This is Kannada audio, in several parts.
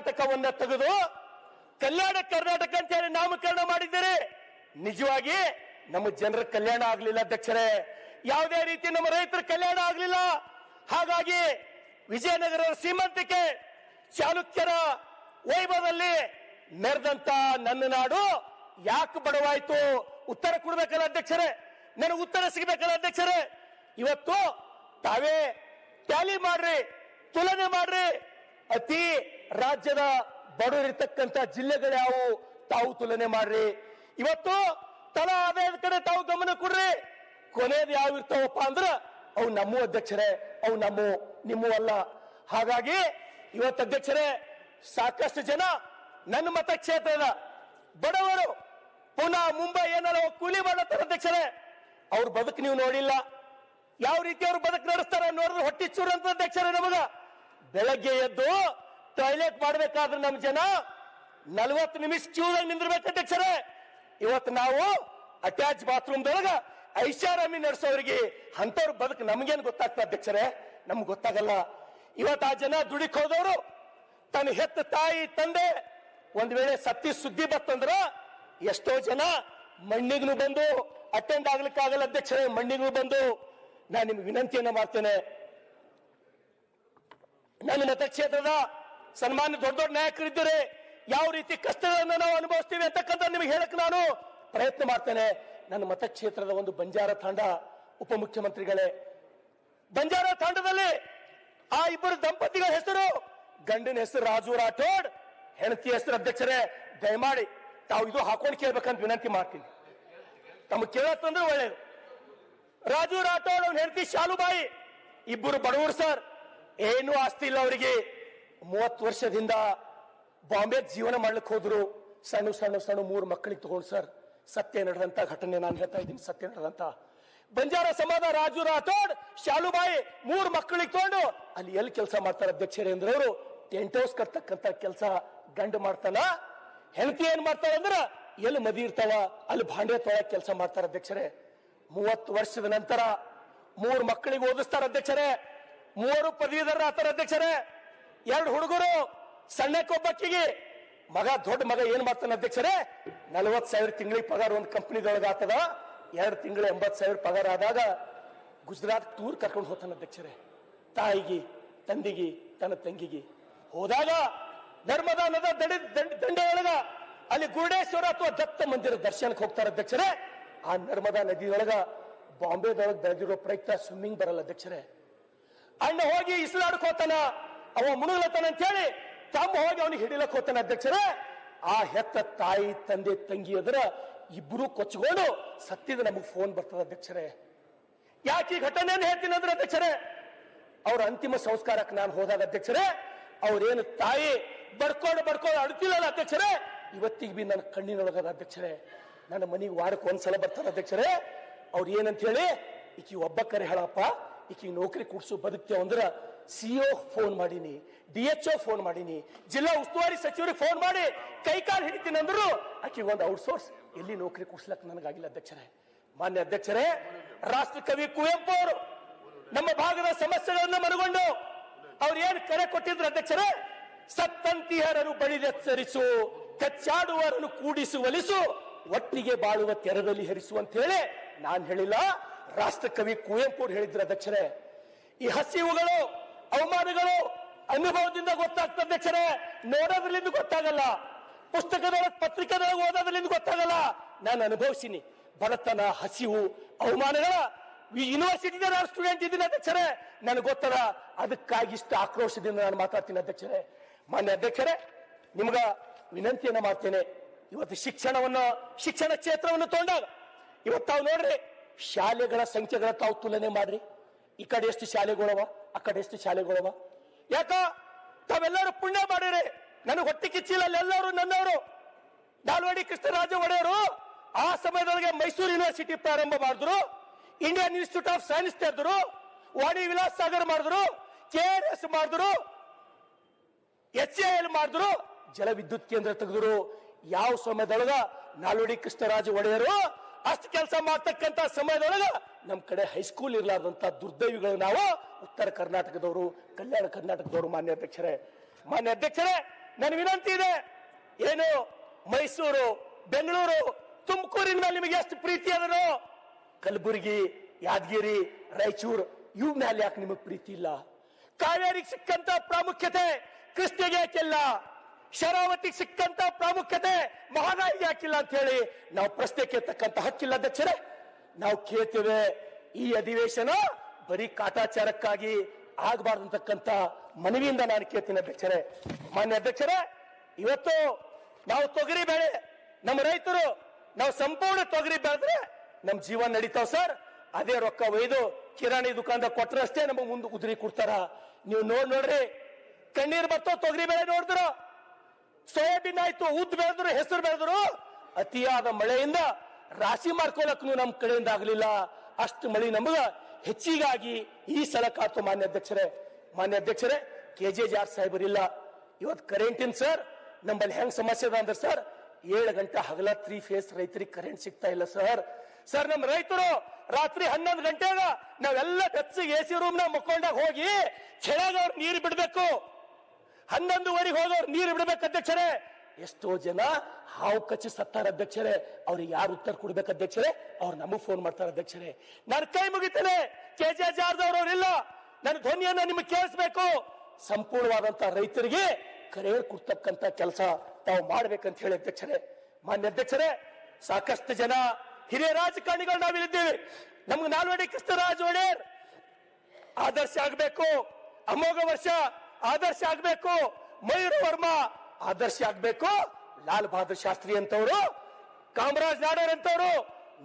ಕರ್ನಾಟಕವನ್ನ ತೆಗೆದು ಕಲ್ಯಾಣ ಕರ್ನಾಟಕ ಅಂತ ಹೇಳಿ ನಾಮಕರಣ ಮಾಡಿದ್ದೀರಿ. ನಿಜವಾಗಿ ನಮ್ಮ ಜನರ ಕಲ್ಯಾಣ ಆಗ್ಲಿಲ್ಲ ಅಧ್ಯಕ್ಷರೇ, ಯಾವುದೇ ರೀತಿ ನಮ್ಮ ರೈತರ ಕಲ್ಯಾಣ ಆಗ್ಲಿಲ್ಲ. ಹಾಗಾಗಿ ವಿಜಯನಗರ ಶ್ರೀಮಂತಿಕೆ ಚಾಲುಕ್ಯರ ವೈಭವದಲ್ಲಿ ಮೆರೆದಂತ ನನ್ನ ನಾಡು ಯಾಕೆ ಬಡವಾಯ್ತು? ಉತ್ತರ ಕೊಡ್ಬೇಕಲ್ಲ ಅಧ್ಯಕ್ಷರೇ, ನನಗೆ ಉತ್ತರ ಸಿಗಬೇಕಲ್ಲ ಅಧ್ಯಕ್ಷರೇ. ಇವತ್ತು ತಾವೇ ಟ್ಯಾಲಿ ಮಾಡ್ರಿ, ತುಲನೆ ಮಾಡ್ರಿ. ಅತಿ ರಾಜ್ಯದ ಬಡವರಿರ್ತಕ್ಕಂಥ ಜಿಲ್ಲೆಗಳು ಯಾವುವು ತಾವು ತುಲನೆ ಮಾಡ್ರಿ. ಇವತ್ತು ತಲಾ ಆದಾಯದ ಕಡೆ ತಾವು ಗಮನ ಕೊಡ್ರಿ. ಕೊನೆಯದು ಯಾವ ಇರ್ತಾವಪ್ಪ ಅಂದ್ರ ಅವು ನಮ್ಮ ಅಧ್ಯಕ್ಷರೇ, ಅವು ನಿಮ್ಮ ಅಲ್ಲ. ಹಾಗಾಗಿ ಇವತ್ತು ಅಧ್ಯಕ್ಷರೇ, ಸಾಕಷ್ಟು ಜನ ನನ್ನ ಮತಕ್ಷೇತ್ರದ ಬಡವರು ಪುನಃ ಮುಂಬೈ ಏನಾರ ಕೂಲಿ ಮಾಡತ್ತಾರ ಅಧ್ಯಕ್ಷರೇ. ಅವ್ರ ಬದುಕು ನೀವು ನೋಡಿಲ್ಲ, ಯಾವ ರೀತಿ ಅವ್ರು ಬದುಕು ನಡೆಸ್ತಾರ ನೋಡಿದ್ರೆ ಹೊಟ್ಟಿ ಚೂರು ಅಂತ ಅಧ್ಯಕ್ಷರೇ. ನಮಗ ಬೆಳಗ್ಗೆ ಎದ್ದು ಟಾಯ್ಲೆಟ್ ಮಾಡ್ಬೇಕಾದ್ರೆ ನಮ್ಮ ಜನ 40 ನಿಮಿಷ ಕ್ಯೂದಾಗ ನಿಂದಿರ್ಬೇಕು ಅಧ್ಯಕ್ಷರೇ. ಇವತ್ತು ನಾವು ಅಟ್ಯಾಚ್ ಬಾತ್ರೂಮ್ದೊಳಗ ಐಷಾರಾಮಿ ನಡೆಸೋರಿಗೆ ಅಂತವ್ರ ಬದುಕು ನಮಗೇನು ಗೊತ್ತಾಗ್ತದೆ ಅಧ್ಯಕ್ಷರೇ? ನಮ್ಗೆ ಗೊತ್ತಾಗಲ್ಲ. ಇವತ್ತು ಆ ಜನ ದುಡಿಕ್ ಹೋದವರು ತನ್ನ ಹೆತ್ತ ತಾಯಿ ತಂದೆ ಒಂದ್ ವೇಳೆ ಸತ್ತಿ ಸುದ್ದಿ ಬತ್ತಂದ್ರ ಎಷ್ಟೋ ಜನ ಮಣ್ಣಿಗೂ ಬಂದು ಅಟೆಂಡ್ ಆಗ್ಲಿಕ್ಕಾಗಲ್ಲ ಅಧ್ಯಕ್ಷರೇ. ಮಣ್ಣಿಗೂ ಬಂದು ನಾನು ನಿಮ್ಗೆ ವಿನಂತಿಯನ್ನ ಮಾಡ್ತೇನೆ, ನನ್ನ ಮತಕ್ಷೇತ್ರದ ಸನ್ಮಾನ್ಯ ದೊಡ್ಡ ದೊಡ್ಡ ನಾಯಕರಿದ್ದರೆ ಯಾವ ರೀತಿ ಕಷ್ಟಗಳನ್ನು ನಾವು ಅನುಭವಿಸ್ತೀವಿ ಅಂತಕ್ಕಂಥ ನಿಮಗೆ ಹೇಳಕ್ ನಾನು ಪ್ರಯತ್ನ ಮಾಡ್ತೇನೆ. ನನ್ನ ಮತಕ್ಷೇತ್ರದ ಒಂದು ಬಂಜಾರ ತಾಂಡ, ಉಪಮುಖ್ಯಮಂತ್ರಿಗಳೇ, ಬಂಜಾರ ತಾಂಡದಲ್ಲಿ ಆ ಇಬ್ಬರು ದಂಪತಿಗಳ ಹೆಸರು, ಗಂಡನ ಹೆಸರು ರಾಜು ರಾಠೋಡ್, ಹೆಂಡತಿ ಹೆಸರು ಅಧ್ಯಕ್ಷರೇ ದಯಮಾಡಿ ತಾವು ಇದು ಹಾಕೊಂಡು ಕೇಳ್ಬೇಕಂತ ವಿನಂತಿ ಮಾಡ್ತೀನಿ. ತಮಗೆ ಕೇಳತ್ತಂದ್ರೆ ಒಳ್ಳೇದು. ರಾಜು ರಾಠೋಡ್ ಅವ್ನ ಹೆಂಡತಿ ಶಾಲುಬಾಯಿ, ಇಬ್ಬರು ಬಡವರು ಸರ್, ಏನು ಆಸ್ತಿ ಇಲ್ಲ ಅವರಿಗೆ. 30 ವರ್ಷದಿಂದ ಬಾಂಬೆ ಜೀವನ ಮಾಡ್ಲಿಕ್ಕೆ ಹೋದ್ರು. ಸಣ್ಣ 3 ಮಕ್ಕಳಿಗೆ ತಗೊಂಡು ಸರ್. ಸತ್ಯ ನಡೆದಂತ ಘಟನೆ ನಾನು ಹೇಳ್ತಾ ಇದ್ದೀನಿ, ಸತ್ಯ ನಡೆದಂತ. ಬಂಜಾರ ಸಮಾಜ ರಾಜು ರಾಠೋಡ್ ಶಾಲುಬಾಯಿ 3 ಮಕ್ಕಳಿಗೆ ತಗೊಂಡು ಅಲ್ಲಿ ಎಲ್ಲಿ ಕೆಲಸ ಮಾಡ್ತಾರೆ ಅಧ್ಯಕ್ಷರೇ ಅಂದ್ರೆ ಅವರು ಟೆಂಟ್ ಹೌಸ್ ಕರ್ತಕ್ಕಂತ ಕೆಲಸ ಗಂಡು ಮಾಡ್ತಾನ. ಹೆಂಡತಿ ಏನ್ ಮಾಡ್ತಾರ ಅಂದ್ರ ಎಲ್ಲಿ ಮದಿ ಇರ್ತಾವ ಅಲ್ಲಿ ಭಾಂಡೆ ತೊಳಕ್ ಕೆಲಸ ಮಾಡ್ತಾರ ಅಧ್ಯಕ್ಷರೇ. 30 ವರ್ಷದ ನಂತರ 3 ಮಕ್ಕಳಿಗೆ ಓದಿಸ್ತಾರ ಅಧ್ಯಕ್ಷರೇ. 3 ಪದವೀಧರ ಆತಾರ ಅಧ್ಯಕ್ಷರೇ. 2 ಹುಡುಗರು, ಸಣ್ಣಕ್ಕೊಬ್ಬಕ್ಕಿಗೆ ಮಗ, ದೊಡ್ಡ ಮಗ ಏನ್ ಮಾಡ್ತಾನೆ ಅಧ್ಯಕ್ಷರೇ? 40,000 ತಿಂಗಳಿಗೆ ಪಗಾರ ಒಂದು ಕಂಪನಿದೊಳಗ ಆತದ. 2 ತಿಂಗಳು 80,000 ಪಗಾರ ಆದಾಗ ಗುಜರಾತ್ ಟೂರ್ ಕರ್ಕೊಂಡು ಹೋಗ್ತಾನೆ ಅಧ್ಯಕ್ಷರೇ. ತಾಯಿಗೆ, ತಂದೆಗೆ, ತನ್ನ ತಂಗಿಗೆ ಹೋದಾಗ ನರ್ಮದಾ ನದ ದಂಡೆಯೊಳಗ ಅಲ್ಲಿ ಗುರುಡೇಶ್ವರ ಅಥವಾ ದತ್ತ ಮಂದಿರ ದರ್ಶನಕ್ಕೆ ಹೋಗ್ತಾರೆ ಅಧ್ಯಕ್ಷರೇ. ಆ ನರ್ಮದಾ ನದಿಯೊಳಗ ಬಾಂಬೆದೊಳಗೆ ಬೆಳೆದಿರೋ ಪ್ರಯುಕ್ತ ಸ್ವಿಮ್ಮಿಂಗ್ ಬರಲ್ಲ ಅಧ್ಯಕ್ಷರೇ. ಅಣ್ಣ ಹೋಗಿ ಇಸ್ಲಾಡಕ್ ಹೋಗ್ತಾನ, ಅವ ಮುಳುಗ್ಲತ್ತಾನ ಅಂತ ಹೇಳಿ ತಮ್ಮ ಹೋಗಿ ಅವನಿಗೆ ಹಿಡಿಲಕ್ ಹೋಗ್ತಾನೆ ಅಧ್ಯಕ್ಷರೇ. ಆ ಹೆತ್ತ ತಾಯಿ ತಂದೆ ತಂಗಿ ಅದರ ಇಬ್ರು ಕೊಚ್ಕೊಂಡು ಸತ್ತಿದ ನಮಗ್ ಫೋನ್ ಬರ್ತದ ಅಧ್ಯಕ್ಷರೇ. ಯಾಕೆ ಈ ಘಟನೆಯನ್ನು ಹೇಳ್ತೀನಿ ಅಂದ್ರೆ ಅಧ್ಯಕ್ಷರೇ, ಅವ್ರ ಅಂತಿಮ ಸಂಸ್ಕಾರಕ್ಕೆ ನಾನು ಹೋದಾಗ ಅಧ್ಯಕ್ಷರೇ, ಅವ್ರೇನು ತಾಯಿ ಬಡ್ಕೊಂಡು ಅಡ್ತಿಲ್ಲ ಅಧ್ಯಕ್ಷರೇ. ಇವತ್ತಿಗೆ ಬಿ ನನ್ನ ಕಣ್ಣಿನೊಳಗದ ಅಧ್ಯಕ್ಷರೇ. ನನ್ನ ಮನೆಗೆ ವಾರಕ್ಕೆ ಒಂದ್ಸಲ ಬರ್ತಾರೆ ಅಧ್ಯಕ್ಷರೇ. ಅವ್ರು ಏನಂತ ಹೇಳಿ, ಈಕಿ ಒಬ್ಬ ಕರೆ ಹೇಳಪ್ಪ, ಈಕಿ ನೌಕರಿ ಕುಡ್ಸು ಬದುಕ್ತೇವ ಅಂದ್ರ ಸಿಒ ಫೋನ್ ಮಾಡೀನಿ, DHO ಫೋನ್ ಮಾಡೀನಿ, ಜಿಲ್ಲಾ ಉಸ್ತುವಾರಿ ಸಚಿವರಿಗೆ ಫೋನ್ ಮಾಡಿ ಕೈಕಾಲು ಹಿಡಿತೀನಿ ಅಂದ್ರು ಆಕಿ ಒಂದು ಔಟ್ಸೋರ್ಸ್ ಎಲ್ಲಿ ನೌಕರಿ ಕುಡ್ಸ್ಲಕ್ ನನಗಾಗಿಲ್ಲ ಅಧ್ಯಕ್ಷರೇ. ಮಾನ್ಯ ಅಧ್ಯಕ್ಷರೇ, ರಾಷ್ಟ್ರ ಕವಿ ಕುವೆಂಪು ಅವರು ನಮ್ಮ ಭಾಗದ ಸಮಸ್ಯೆಗಳನ್ನ ಮನಗೊಂಡು ಅವ್ರು ಏನ್ ಕರೆ ಕೊಟ್ಟಿದ್ರು ಅಧ್ಯಕ್ಷರೇ? ಸತ್ತಂತಿಹರನ್ನು ಬಳಿದೆಚ್ಚರಿಸು, ಕಚ್ಚಾಡುವರನ್ನು ಕೂಡಿಸು ಒಲಿಸು, ಒಟ್ಟಿಗೆ ಬಾಳುವ ತೆರದಲ್ಲಿ ಹರಿಸು ಅಂತ ಹೇಳಿ ನಾನ್ ಹೇಳಿಲ್ಲ, ರಾಷ್ಟ್ರ ಕವಿ ಕುವೆಂಪು ಅವರು ಹೇಳಿದ್ರು ಅಧ್ಯಕ್ಷರೇ. ಈ ಹಸಿವುಗಳು, ಅವಮಾನಗಳು ಅನುಭವದಿಂದ ಗೊತ್ತಾಗ್ತದೆ ಅಧ್ಯಕ್ಷರೇ, ನೋಡೋದ್ರಲ್ಲಿಂದ ಗೊತ್ತಾಗಲ್ಲ, ಪುಸ್ತಕದೊಳಗೆ ಪತ್ರಿಕೆದೊಳಗೆ ಓದೋದ್ರಲ್ಲಿಂದ ಗೊತ್ತಾಗಲ್ಲ. ನಾನು ಅನುಭವಿಸಿನಿ ಬಡತನ, ಹಸಿವು, ಅವಮಾನಗಳ. ಯೂನಿವರ್ಸಿಟಿದ ನಾನು ಸ್ಟೂಡೆಂಟ್ ಇದ್ದೀನಿ ಅಧ್ಯಕ್ಷರೇ, ನನಗೆ ಗೊತ್ತದ. ಅದಕ್ಕಾಗಿ ಇಷ್ಟು ಆಕ್ರೋಶದಿಂದ ನಾನು ಮಾತಾಡ್ತೀನಿ ಅಧ್ಯಕ್ಷರೇ. ಮಾನ್ಯ ಅಧ್ಯಕ್ಷರೇ, ನಿಮ್ಗ ವಿನಂತಿಯನ್ನ ಮಾಡ್ತೇನೆ. ಇವತ್ತು ಶಿಕ್ಷಣ ಕ್ಷೇತ್ರವನ್ನು ತಗೊಂಡಾಗ ಇವತ್ತು ತಾವು ನೋಡ್ರಿ, ಶಾಲೆಗಳ ಸಂಖ್ಯೆಗಳ ತಾವು ತುಲನೆ ಮಾಡ್ರಿ. ಈ ಕಡೆ ಎಷ್ಟು ಶಾಲೆಗಳವ, ಆ ಕಡೆ ಎಷ್ಟು ಶಾಲೆಗಳವ. ಯಾಕ ತಾವೆಲ್ಲರೂ ಪುಣ್ಯ ಮಾಡಿರಿ. ನನಗೆ ಹೊಟ್ಟೆ ಕಿಚ್ಚಿಲ್ಲ, ಅಲ್ಲೆಲ್ಲರೂ ನನ್ನವರು. ನಾಲ್ವಡಿ ಕೃಷ್ಣರಾಜ ಒಡೆಯರು ಆ ಸಮಯದೊಳಗೆ ಮೈಸೂರು ಯೂನಿವರ್ಸಿಟಿ ಪ್ರಾರಂಭ ಮಾಡಿದ್ರು, ಇಂಡಿಯನ್ ಇನ್ಸ್ಟಿಟ್ಯೂಟ್ ಆಫ್ ಸೈನ್ಸ್ ತೆರೆದ್ರು, ವಾಣಿ ವಿಲಾಸ್ ಸಾಗರ್ ಮಾಡಿದ್ರು, KRS ಮಾಡಿದ್ರು, HAL ಮಾಡಿದ್ರು, ಜಲ ವಿದ್ಯುತ್ ಕೇಂದ್ರ ತೆಗೆದ್ರು. ಯಾವ ಸಮಯದೊಳಗ ನಾಲ್ವಡಿ ಕೃಷ್ಣರಾಜ ಒಡೆಯರು ಅಷ್ಟು ಕೆಲಸ ಮಾಡ್ತಕ್ಕಂತ ಸಮಯದೊಳಗ ನಮ್ ಕಡೆ ಹೈಸ್ಕೂಲ್ ಇರ್ಲಾರ್ದಂತ ದುರ್ದೈವಿಗಳು ನಾವು ಉತ್ತರ ಕರ್ನಾಟಕದವರು, ಕಲ್ಯಾಣ ಕರ್ನಾಟಕದವರು. ಮಾನ್ಯ ಅಧ್ಯಕ್ಷರೇ, ನನ್ನ ವಿನಂತಿ ಇದೆ, ಏನು ಮೈಸೂರು, ಬೆಂಗಳೂರು, ತುಮಕೂರಿನ ಮೇಲೆ ನಿಮಗೆ ಎಷ್ಟು ಪ್ರೀತಿ ಅದನೋ, ಕಲಬುರಗಿ, ಯಾದಗಿರಿ, ರಾಯಚೂರು ಇವ್ ಮೇಲೆ ಯಾಕೆ ನಿಮಗೆ ಪ್ರೀತಿ ಇಲ್ಲ? ಕಾವೇರಿಗೆ ಸಿಕ್ಕಂತ ಪ್ರಾಮುಖ್ಯತೆ ಕೃಷ್ಣಗೆ ಯಾಕಿಲ್ಲ? ಶರಾವತಿಗೆ ಸಿಕ್ಕಂತ ಪ್ರಾಮುಖ್ಯತೆ ಮಹಾನಾಯಿಗೆ ಯಾಕಿಲ್ಲ ಅಂತ ಹೇಳಿ ನಾವು ಪ್ರಶ್ನೆ ಕೇಳ್ತಕ್ಕಂತ ಹಕ್ಕಿಲ್ಲ ಅಧ್ಯಕ್ಷರೇ. ನಾವು ಕೇಳ್ತೇವೆ, ಈ ಅಧಿವೇಶನ ಬರೀ ಕಾಟಾಚಾರಕ್ಕಾಗಿ ಆಗಬಾರ್ದಂತಕ್ಕಂತ ಮನವಿಯಿಂದ ನಾನು ಕೇಳ್ತೀನಿ ಅಧ್ಯಕ್ಷರೇ. ಮಾನ್ಯ ಅಧ್ಯಕ್ಷರೇ, ಇವತ್ತು ನಾವು ತೊಗರಿ ಬೆಳೆ, ನಮ್ಮ ರೈತರು ನಾವು ಸಂಪೂರ್ಣ ತೊಗರಿ ಬೆಳೆದ್ರೆ ನಮ್ ಜೀವನ ನಡೀತಾವ್ ಸರ್. ಅದೇ ರೊಕ್ಕ ಒಯ್ದು ಕಿರಾಣಿ ದುಕಾನ್ದಾಗ ಕೊಟ್ಟರಷ್ಟೇ ನಮಗೆ ಮುಂದೆ ಉದುರಿ ಕೊಡ್ತಾರ. ನೀವು ನೋಡ್ರಿ, ಕಣ್ಣೀರ್ ಬರ್ತಾವ ತೊಗರಿ ಬೆಳೆ ನೋಡಿದ್ರು, ಸೋಯಾಬೀನ್ ಆಯ್ತು, ಉದ್ದು ಬೆಳೆದ್ರು, ಹೆಸರು ಬೆಳೆದ್ರು, ಅತಿಯಾದ ಮಳೆಯಿಂದ ರಾಶಿ ಮಾಡ್ಕೊಳಕ್ನು ನಮ್ ಕಡೆಯಿಂದ ಆಗ್ಲಿಲ್ಲ. ಅಷ್ಟು ಮಳೆ ನಮಗ ಹೆಚ್ಚಿಗಾಗಿ ಈ ಸಲ ಕಾತು. ಮಾನ್ಯ ಅಧ್ಯಕ್ಷರೇ, KJ ಜಾರ್ ಸಾಹೇಬರಿಲ್ಲ. ಇವತ್ತು ಕರೆಂಟಿನ ಸರ್ ನಮ್ಮಲ್ಲಿ ಹೆಂಗ್ ಸಮಸ್ಯೆ ಅದ ಅಂದ್ರೆ ಸರ್, 7 ಗಂಟೆ ಹಗಲ 3 ಫೇಸ್ ರೈತರಿಗೆ ಕರೆಂಟ್ ಸಿಗ್ತಾ ಇಲ್ಲ ಸರ್. ನಮ್ಮ ರೈತರು ರಾತ್ರಿ 11 ಗಂಟೆಗ ನಾವೆಲ್ಲ ಬೆಚ್ಚಗೆ AC ರೂಮ್ ನ ಮುಕ್ಕೊಂಡಾಗ ಹೋಗಿ ಚಳಿಯಾಗ ಅವ್ರು ನೀರು ಬಿಡ್ಬೇಕು, 11:15 ಹೋಗಿ ಅವ್ರು ನೀರು ಬಿಡ್ಬೇಕು ಅಧ್ಯಕ್ಷರೇ. ಎಷ್ಟೋ ಜನ ಹಾವು ಕಚ್ಚಿ ಸತ್ತಾರ ಅಧ್ಯಕ್ಷರೇ. ಅವ್ರಿಗೆ ಯಾರು ಉತ್ತರ ಕೊಡ್ಬೇಕು ಅಧ್ಯಕ್ಷರೇ? ಅವ್ರು ನಮಗ್ ಫೋನ್ ಮಾಡ್ತಾರೆ ಅಧ್ಯಕ್ಷರೇ. ನಾನು ಕೈ ಮುಗಿತೇನೆ, KJ ಜಾರ್ಜ್ ಅವರವರಿಲ್ಲ, ನನ್ನ ಧ್ವನಿಯನ್ನ ನಿಮಗೆ ಕೇಳಿಸ್ಬೇಕು. ಸಂಪೂರ್ಣವಾದಂತ ರೈತರಿಗೆ ಕರೆಂಟ್ ಕೊಡ್ತಕ್ಕಂತ ಕೆಲಸ ತಾವು ಮಾಡ್ಬೇಕಂತ ಹೇಳಿ ಅಧ್ಯಕ್ಷರೇ. ಮಾನ್ಯ ಅಧ್ಯಕ್ಷರೇ, ಸಾಕಷ್ಟು ಜನ ಹಿರಿಯ ರಾಜಕಾರಣಿಗಳು ನಾವಿಲ್ಲಿದ್ದೇವೆ. ನಮ್ಗೆ ನಾಲ್ವಡಿ ಕೃಷ್ಣರಾಜ್ ಒಡೆಯರ್ ಆದರ್ಶ ಆಗ್ಬೇಕು, ಅಮೋಘ ವರ್ಷ ಆದರ್ಶ ಆಗ್ಬೇಕು, ಮಯೂರ ವರ್ಮಾ ಆದರ್ಶ ಆಗ್ಬೇಕು, ಲಾಲ್ ಬಹದ್ದೂರ್ ಶಾಸ್ತ್ರಿ ಅಂತವರು, ಕಾಮರಾಜ್ ನಾಡರ್ ಅಂತವರು,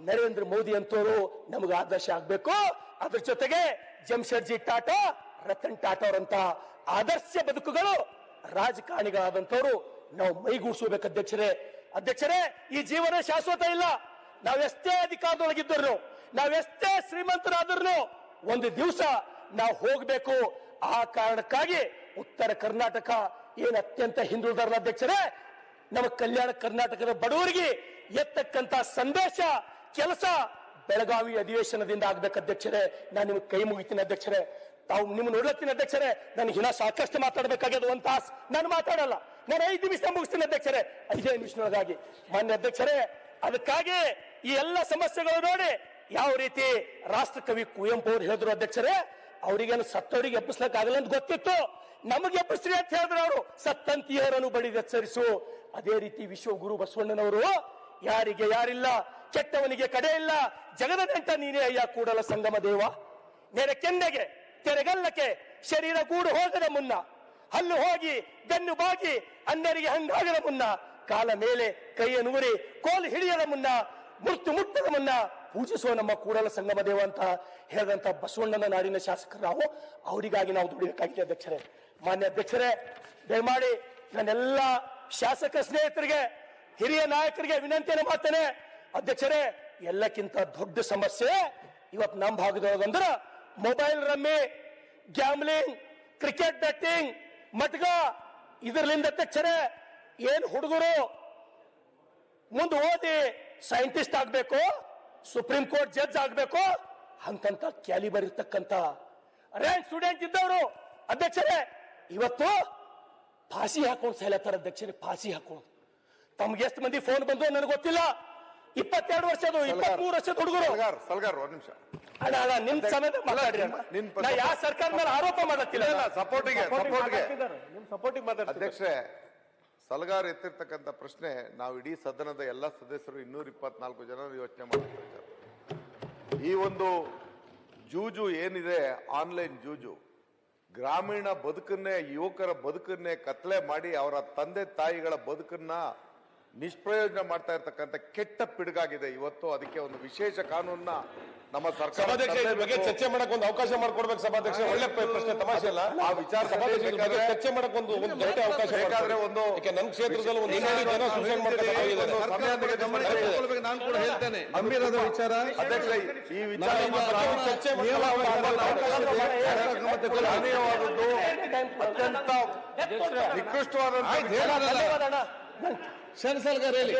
ನರೇಂದ್ರ ಮೋದಿ ಅಂತವರು ನಮಗೆ ಆದರ್ಶ ಆಗ್ಬೇಕು. ಅದ್ರ ಜೊತೆಗೆ ಜಮ್ಶೆಡ್ಜಿ ಟಾಟಾ, ರತನ್ ಟಾಟಾ ಅವರಂತ ಆದರ್ಶ ಬದುಕುಗಳು ರಾಜಕಾರಣಿಗಳಾದಂತವರು ನಾವು ಮೈಗೂಡಿಸಬೇಕು ಅಧ್ಯಕ್ಷರೇ. ಈ ಜೀವನ ಶಾಶ್ವತ ಇಲ್ಲ. ನಾವೆಷ್ಟೇ ಅಧಿಕಾರದೊಳಗಿದ್ದರು, ನಾವೆಷ್ಟೇ ಶ್ರೀಮಂತರಾದ್ರೂ ಒಂದು ದಿವಸ ನಾವು ಹೋಗ್ಬೇಕು. ಆ ಕಾರಣಕ್ಕಾಗಿ ಉತ್ತರ ಕರ್ನಾಟಕ ಏನು ಅತ್ಯಂತ ಹಿಂದುಳಿದರ ಅಧ್ಯಕ್ಷರೇ, ನಮ್ಮ ಕಲ್ಯಾಣ ಕರ್ನಾಟಕದ ಬಡವರಿಗೆ ಎತ್ತಕ್ಕಂತ ಸಂದೇಶ ಕೆಲಸ ಬೆಳಗಾವಿ ಅಧಿವೇಶನದಿಂದ ಆಗ್ಬೇಕು ಅಧ್ಯಕ್ಷರೇ. ನಾನು ನಿಮಗೆ ಕೈ ಮುಗಿತೀನಿ ಅಧ್ಯಕ್ಷರೇ. ತಾವು ನಿಮ್ಗೆ ನೋಡ್ಲತ್ತೀನಿ ಅಧ್ಯಕ್ಷರೇ. ನನಗೆ ಹಿನ ಸಾಕಷ್ಟು ಮಾತಾಡಬೇಕಾಗ್ಯದ, ಒಂದು ತಾಸು ನಾನು ಮಾತಾಡಲ್ಲ. ನಾನು 5 ನಿಮಿಷ ಮುಗಿಸ್ತೀನಿ ಅಧ್ಯಕ್ಷರೇ, 5 ನಿಮಿಷದೊಳಗಾಗಿ. ಮಾನ್ಯ ಅಧ್ಯಕ್ಷರೇ, ಅದಕ್ಕಾಗಿ ಈ ಎಲ್ಲ ಸಮಸ್ಯೆಗಳು ನೋಡಿ ಯಾವ ರೀತಿ ರಾಷ್ಟ್ರಕವಿ ಕುವೆಂಪು ಅವರು ಹೇಳಿದ್ರು ಅಧ್ಯಕ್ಷರೇ, ಅವರಿಗೇನು ಸತ್ತವರಿಗೆ ಎಬ್ಬಿಸ್ಲಕ್ಕಾಗಲ್ಲ ಅಂತ ಗೊತ್ತಿತ್ತು, ನಮಗೆ ಎಬ್ಬಿಸ್ರಿ ಅಂತ ಹೇಳಿದ್ರು ಅವರು. ಸತ್ತಂತಿಯರನ್ನು ಬಡಿದು ಎಚ್ಚರಿಸು. ಅದೇ ರೀತಿ ವಿಶ್ವಗುರು ಬಸವಣ್ಣನವರು ಯಾರಿಗೆ ಯಾರಿಲ್ಲ, ಕೆಟ್ಟವನಿಗೆ ಕಡೆ ಇಲ್ಲ, ಜಗದ ನೆಂಟ ನೀನೇ ಅಯ್ಯ ಕೂಡಲ ಸಂಗಮ ದೇವ, ನೆರೆ ಕೆನ್ನೆಗೆ ತೆರೆಗಲ್ಲಕ್ಕೆ ಶರೀರ ಗೂಡು ಹೋಗದ ಮುನ್ನ, ಹಲ್ಲು ಹೋಗಿ ಬೆನ್ನು ಬಾಗಿ ಅನ್ಯರಿಗೆ ಹಂಗಾಗದ ಮುನ್ನ, ಕಾಲ ಮೇಲೆ ಕೈಯನ್ನು ಉರಿ ಕೋಲು ಹಿಡಿಯದ ಮುನ್ನ, ಮುಟ್ಟದ ಮುನ್ನ ಪೂಜಿಸುವ ನಮ್ಮ ಕೂಡಲ ಸಂಗಮ ದೇವ ಅಂತ ಹೇಳಿದಂತ ಬಸವಣ್ಣನ ನಾಡಿನ ಶಾಸಕರು ನಾವು, ಅವರಿಗಾಗಿ ನಾವು ದುಡಿಬೇಕಾಗಿದೆ ಅಧ್ಯಕ್ಷರೇ. ಮಾನ್ಯ ಅಧ್ಯಕ್ಷರೇ, ದಯಮಾಡಿ ನನ್ನೆಲ್ಲ ಶಾಸಕ ಸ್ನೇಹಿತರಿಗೆ, ಹಿರಿಯ ನಾಯಕರಿಗೆ ವಿನಂತಿಯನ್ನು ಮಾಡ್ತೇನೆ ಅಧ್ಯಕ್ಷರೇ. ಎಲ್ಲಕ್ಕಿಂತ ದೊಡ್ಡ ಸಮಸ್ಯೆ ಇವತ್ತು ನಮ್ಮ ಭಾಗದೊಳಗಂದ್ರ mobile rummy, gambling, cricket betting, matka. ಇದರ್ಲಿಂದ ಅಧ್ಯಕ್ಷರೇ ಏನ್ ಹುಡುಗರು ಮುಂದೆ ಓದಿ ಸೈಂಟಿಸ್ಟ್ ಆಗ್ಬೇಕು, ಸುಪ್ರೀಂ ಕೋರ್ಟ್ ಜಡ್ಜ್ ಆಗ್ಬೇಕು ಅಂತಂತ ಕ್ಯಾಲಿಬರ್ ಇರ್ತಕ್ಕಂತ ರ್ಯಾಂಕ್ ಸ್ಟೂಡೆಂಟ್ ಇದ್ದವರು ಅಧ್ಯಕ್ಷರೇ ಇವತ್ತು ಫಾಸಿ ಹಾಕೊಂಡು ಸೈಲತ್ತಾರ ಅಧ್ಯಕ್ಷರೇ. ಫಾಸಿ ಹಾಕೊಂಡು ತಮ್ಗೆ ಎಷ್ಟು ಮಂದಿ ಫೋನ್ ಬಂದು ನನಗೆ ಗೊತ್ತಿಲ್ಲ. 22 ವರ್ಷದ 23 ವರ್ಷದ ಹುಡುಗರು. ಸಲ್ಗಾರ್ ಒಂದ್ ನಿಮಿಷ ಅಣ್ಣ, ನಿಮ್ ಸಮೇತ ಮಾತಾಡ್ರಿ. ನಾ ಯಾವ ಸರ್ಕಾರ ಮೇಲೆ ಆರೋಪ ಮಾಡತ್ತಿಲ್ಲ, ಸಪೋರ್ಟಿಗೆ ಅಧ್ಯಕ್ಷರೇ. ಸಲ್ಗಾರ್ ಎತ್ತಿರ್ತಕ್ಕಂಥ ಪ್ರಶ್ನೆ ನಾವು ಇಡೀ ಸದನದ ಎಲ್ಲ ಸದಸ್ಯರು 224 ಜನ ಯೋಚನೆ ಮಾಡ್ತಾರೆ. ಈ ಒಂದು ಜೂಜು ಏನಿದೆ, ಆನ್ಲೈನ್ ಜೂಜು, ಗ್ರಾಮೀಣ ಬದುಕನ್ನೇ, ಯುವಕರ ಬದುಕನ್ನೇ ಕತ್ಲೆ ಮಾಡಿ ಅವರ ತಂದೆ ತಾಯಿಗಳ ಬದುಕನ್ನ ನಿಷ್ಪ್ರಯೋಜನ ಮಾಡ್ತಾ ಇರ್ತಕ್ಕಂಥ ಕೆಟ್ಟ ಪಿಡುಗಾಗಿದೆ ಇವತ್ತು. ಅದಕ್ಕೆ ಒಂದು ವಿಶೇಷ ಕಾನೂನನ್ನ ನಮ್ಮ ಸರ್ಕಾರ ಚರ್ಚೆ ಮಾಡಕ್ ಒಂದು ಅವಕಾಶ ಮಾಡ್ಕೊಡ್ಬೇಕು ಸಭಾಧ್ಯಕ್ಷ. ಒಳ್ಳೆ ಪ್ರಶ್ನೆ, ತಮಾಷೆ ಅಲ್ಲ. ಆ ವಿಚಾರ ಚರ್ಚೆ ಮಾಡಕ್ ಒಂದು ದೊಡ್ಡ ಅವಕಾಶ ಬೇಕಾದ್ರೆ ಒಂದು ನನ್ನ ಕ್ಷೇತ್ರದಲ್ಲಿ ಒಂದು 2 ಜನ ಸೂಚನೆ ನಾನು ಕೂಡ ಹೇಳ್ತೇನೆ, ಗಂಭೀರದ ವಿಚಾರ ಅಧ್ಯಕ್ಷ. ಈ ವಿಚಾರ ಚರ್ಚೆ ಅತ್ಯಂತ ನಿಕೃಷ್ಟವಾದ ಸಲ್ಗಾರ್ ಹೇಳಿ,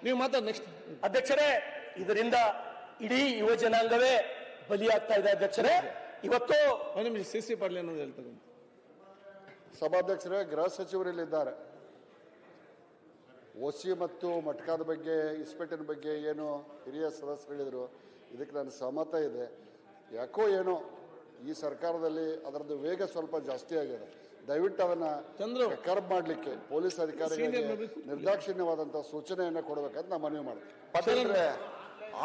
ನೀವು ಮಾತಾಡಿ ನೆಕ್ಸ್ಟ್. ಅಧ್ಯಕ್ಷರೇ, ಇದರಿಂದ ಇಡೀ ಯುವ ಜನಾಂಗವೇ ಬಲಿಯಾಗ್ತಾ ಇದೆ ಅಧ್ಯಕ್ಷರೇ. ಇವತ್ತು ನಿಮಿಷ CC ಪಾಟೀಲ್ ಅನ್ನೋದು ಹೇಳ್ತಾರೆ. ಸಭಾಧ್ಯಕ್ಷರೇ, ಗೃಹ ಸಚಿವರಿಲ್ಲಿದ್ದಾರೆ. ಓಸಿ ಮತ್ತು ಮಟ್ಕಾದ ಬಗ್ಗೆ ಇಸ್ಪೇಟಿನ ಬಗ್ಗೆ ಏನು ಹಿರಿಯ ಸದಸ್ಯರು ಹೇಳಿದರು, ಇದಕ್ಕೆ ನನ್ನ ಸಹಮತ ಇದೆ. ಯಾಕೋ ಏನೋ ಈ ಸರ್ಕಾರದಲ್ಲಿ ಅದರದ್ದು ವೇಗ ಸ್ವಲ್ಪ ಜಾಸ್ತಿ ಆಗಿದೆ. ದಯವಿಟ್ಟು ಅದನ್ನ ಕರ್ಬ್ ಮಾಡಲಿಕ್ಕೆ ಪೊಲೀಸ್ ಅಧಿಕಾರಿಗಳಿಗೆ ನಿರ್ದಾಕ್ಷಿಣ್ಯವಾದಂಥ ಸೂಚನೆಯನ್ನು ಕೊಡಬೇಕಂತ ನಾನು ಮನವಿ ಮಾಡ್ತೀನಿ.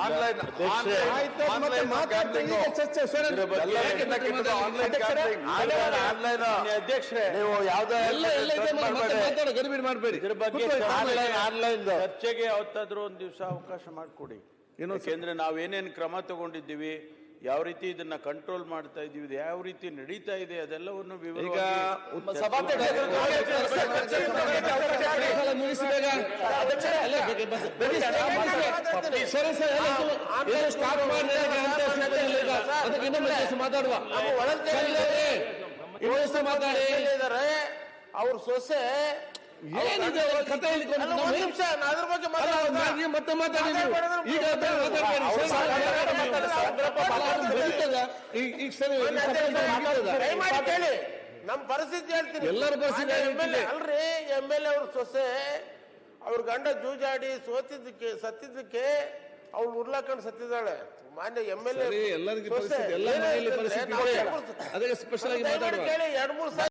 ಆನ್ಲೈನ್ ಅಧ್ಯಕ್ಷರೇ, ನೀವು ಯಾವುದೇ ಗಡಿಬಿಡಿ ಮಾಡಬೇಡಿ. ಚರ್ಚೆಗೆ ಯಾವತ್ತಾದ್ರೂ ಒಂದು ದಿವಸ ಅವಕಾಶ ಮಾಡಿಕೊಡಿ. ಯಾಕೆಂದ್ರೆ ನಾವೇನೇನು ಕ್ರಮ ತಗೊಂಡಿದ್ದೀವಿ, ಯಾವ ರೀತಿ ಇದನ್ನ ಕಂಟ್ರೋಲ್ ಮಾಡ್ತಾ ಇದೀವಿ, ಇದು ಯಾವ ರೀತಿ ನಡೀತಾ ಇದೆ, ಅದೆಲ್ಲವನ್ನು ಮಾತಾಡುವ ಅವ್ರ ಸೊಸೆ ಏನಿದೆ ಕಥೆ ಅದ್ರ ಬಗ್ಗೆ ಮತ್ತೆ ಮಾತಾಡಿ. ಈಗ ಕೇಳಿ, ನಮ್ ಪರಿಸ್ಥಿತಿ ಹೇಳ್ತೀನಿ. ಎಲ್ಲರ ಪರಿಸ್ಥಿತಿ ಅಲ್ರಿ, MLA ಅವ್ರ ಸೊಸೆ ಅವ್ರ ಗಂಡ ಜೂಜಾಡಿ ಸತ್ತಿದ್ದಕ್ಕೆ ಅವ್ಳು ಉರ್ಲಾಕೊಂಡು ಸತ್ತಿದ್ದಾಳೆ. ಮಾನ್ಯ MLA ಎಲ್ಲರಿಗೂ ಪರಿಸ್ಥಿತಿ, ಎಲ್ಲ ಮನೆಯಲ್ಲಿ ಪರಿಸ್ಥಿತಿ ಅದಕ್ಕೆ ಸ್ಪೆಷಲ್ ಆಗಿ ಮಾತಾಡುವ. ಕೇಳಿ 2-3 ಸಾರಿ